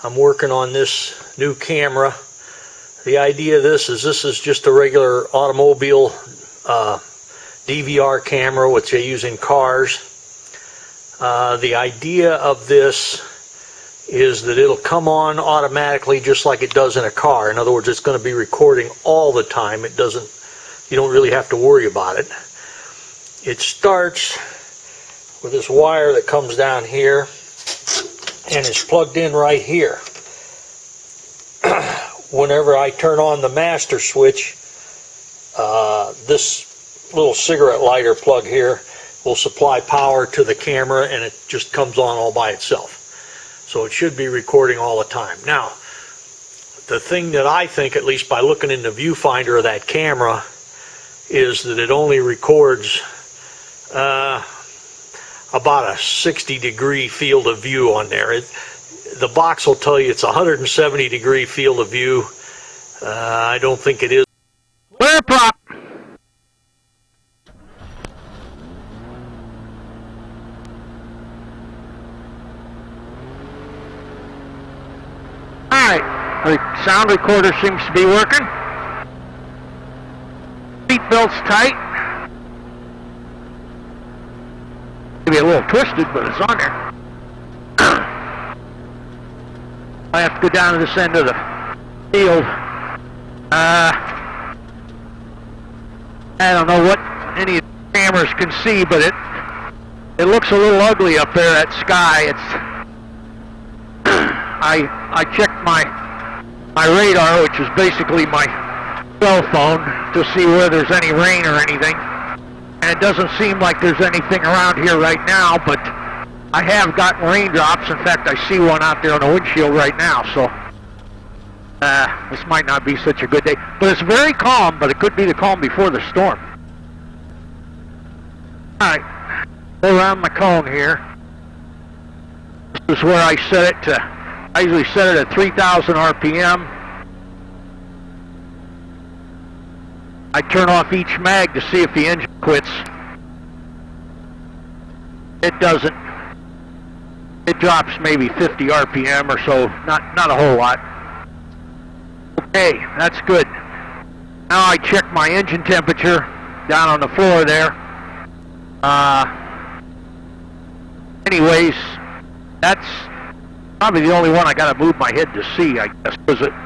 I'm working on this new camera. The idea of this is just a regular automobile DVR camera, which they use in cars. The idea of this is that it'll come on automatically just like it does in a car. In other words, it's going to be recording all the time. You don't really have to worry about it. It starts with this wire that comes down here and is plugged in right here. Whenever I turn on the master switch, this little cigarette lighter plug here will supply power to the camera, and it just comes on all by itself. So it should be recording all the time. Now, the thing that I think, at least by looking in the viewfinder of that camera, is that it only records about a 60-degree field of view on there. The box will tell you it's a 170-degree field of view. I don't think it is. Flare prop. Alright, the sound recorder seems to be working. Seatbelt's tight. Maybe a little twisted, but it's on there. I have to go down to this end of the field. I don't know what any of the cameras can see, but it looks a little ugly up there, that sky. I checked my radar, which is basically my cell phone, to see where there's any rain or anything. And it doesn't seem like there's anything around here right now, but I have gotten raindrops. In fact, I see one out there on the windshield right now, so this might not be such a good day. But it's very calm, but it could be the calm before the storm. Alright, go around my cone here. This is where I set it to. I usually set it at 3,000 RPM. I turn off each mag to see if the engine quits. It doesn't. It drops maybe 50 RPM or so, not a whole lot. Okay, that's good. Now I check my engine temperature down on the floor there. Anyways, that's probably the only one I got to move my head to see, I guess,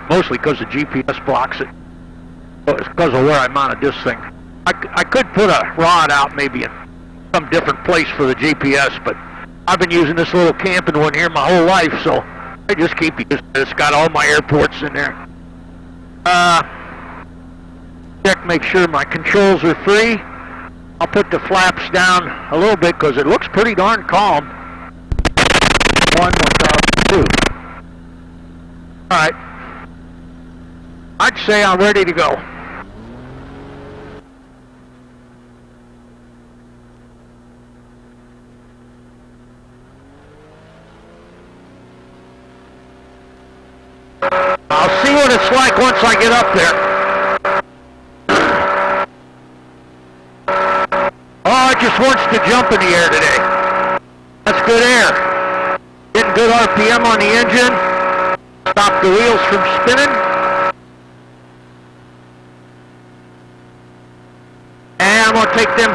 mostly because the GPS blocks it. It's because of where I mounted this thing. I could put a rod out maybe in some different place for the GPS, but I've been using this little camping one here my whole life, so I just keep using it. It's got all my airports in there. Check, make sure my controls are free. I'll put the flaps down a little bit because it looks pretty darn calm. 1,002. Alright. I'd say I'm ready to go. I'll see what it's like once I get up there. Oh, it just wants to jump in the air today. That's good air. Getting good RPM on the engine. Stop the wheels from spinning. And I'm going to take them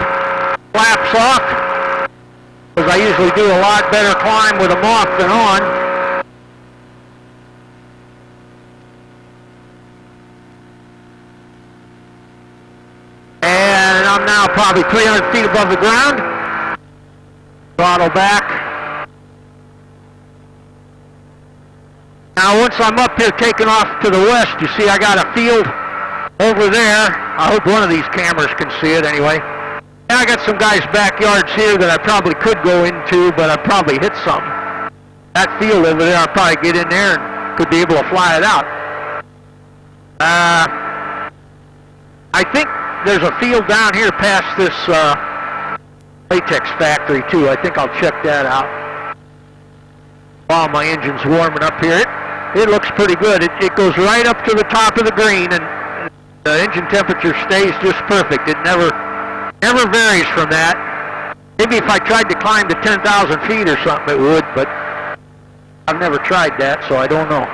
flaps off, because I usually do a lot better climb with them off than on. And I'm now probably 300 feet above the ground. Throttle back. Now once I'm up here taking off to the west, you see I got a field over there. I hope one of these cameras can see it anyway. And I got some guys' backyards here that I probably could go into, but I'd probably hit something. That field over there, I'll probably get in there and could be able to fly it out. I think there's a field down here past this latex factory too. I think I'll check that out while my engine's warming up here. It looks pretty good. It goes right up to the top of the green, and the engine temperature stays just perfect. It never varies from that. Maybe if I tried to climb to 10,000 feet or something it would, but I've never tried that, so I don't know.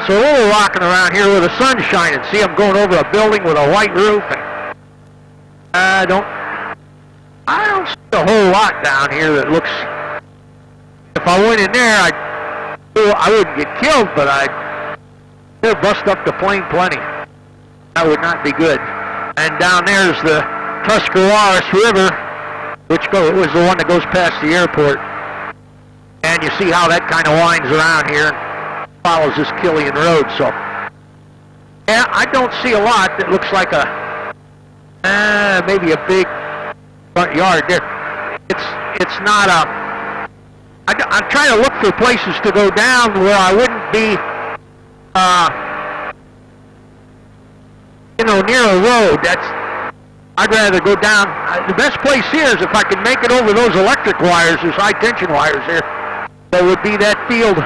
So a little rocking around here with the sun shining. See, I'm going over a building with a white roof, and I don't see a whole lot down here that looks. If I went in there, I wouldn't get killed, but they'd bust up the plane plenty. That would not be good. And down there's the Tuscarawas River, which was the one that goes past the airport. And you see how that kind of winds around here and follows this Killian Road. So, yeah, I don't see a lot that looks like maybe a big front yard there. It's not I'm trying to look for places to go down where I wouldn't be, near a road. I'd rather go down. The best place here is if I can make it over those electric wires, those high tension wires there. That would be that field.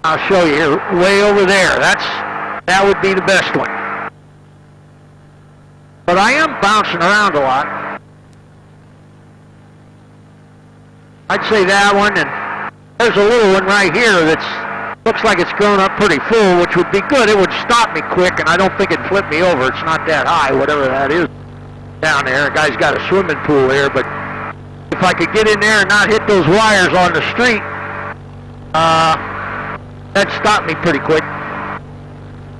I'll show you here, way over there. That would be the best one. But I am bouncing around a lot. I'd say that one, and there's a little one right here that's looks like it's grown up pretty full, which would be good. It would stop me quick, and I don't think it'd flip me over. It's not that high, whatever that is down there. A guy's got a swimming pool there, but if I could get in there and not hit those wires on the street, that'd stop me pretty quick,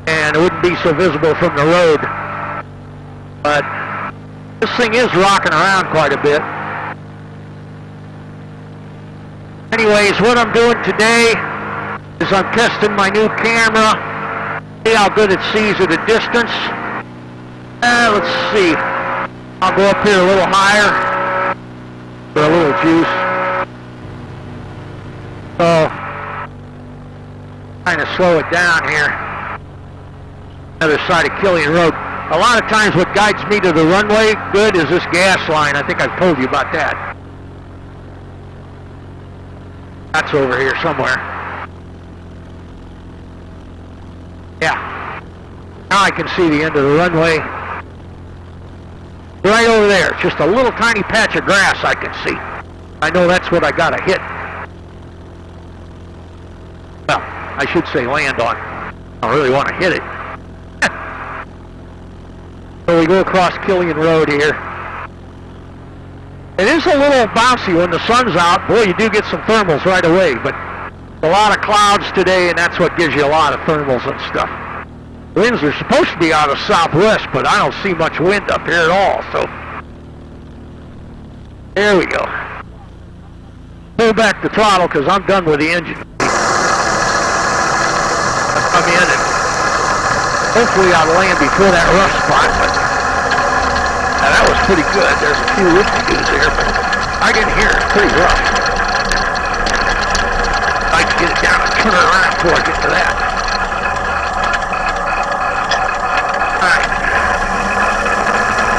and it wouldn't be so visible from the road. But this thing is rocking around quite a bit. Anyways, what I'm doing today is I'm testing my new camera, see how good it sees at a distance. Let's see. I'll go up here a little higher for a little juice. So, kind of slow it down here. Other side of Killian Road. A lot of times what guides me to the runway good is this gas line. I think I've told you about that. That's over here somewhere. Yeah. Now I can see the end of the runway. Right over there. It's just a little tiny patch of grass I can see. I know that's what I gotta hit. Well, I should say land on. I don't really want to hit it. So we go across Killian Road here. It is a little bouncy when the sun's out. Boy, you do get some thermals right away, but a lot of clouds today, and that's what gives you a lot of thermals and stuff. Winds are supposed to be out of southwest, but I don't see much wind up here at all, so there we go. Pull back the throttle because I'm done with the engine. Come in and hopefully I'll land before that rough spot, but that was pretty good. There's a few whoop-de-doos there, but I can hear it pretty rough. I can get it down and turn it around before I get to that. Alright.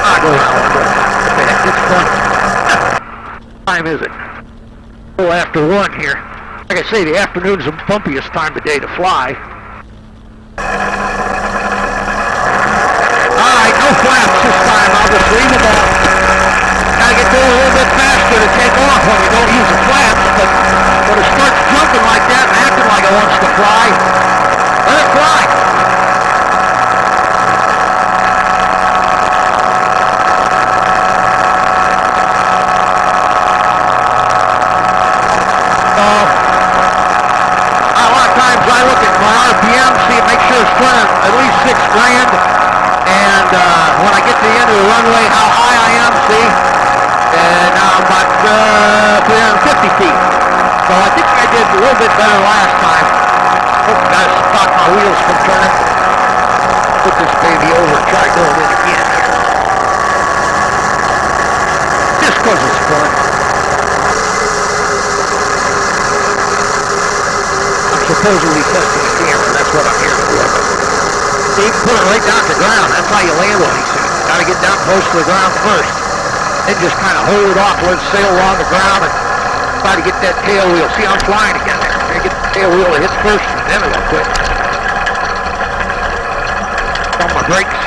I'll go around a little bit. It's fun. What time is it? A little after 1 here. Like I say, the afternoon's the bumpiest time of day to fly. Alright, no flaps this time. I'll just leave them off. Gotta get going a little bit faster to take off when we don't use the flaps, but when it starts jumping like that and acting like it wants to fly, let it fly. A lot of times I look at my RPM, make sure it's running at least 6 grand. And when I get to the end of the runway, how high I am, see? And now I'm about 350 feet. So I think I did a little bit better last time. Hope I got to stop my wheels from turning. Put this baby over and try going in again here. Just because it's fun. I'm supposedly testing the camera. That's what I'm here for. You can put it right down to the ground. That's how you land one of these things. Got to get down close to the ground first. Then just kind of hold it off, let it sail along the ground, and try to get that tail wheel. See, I'm flying again there. Get the tail wheel to hit first, and then it'll quit. On my brakes.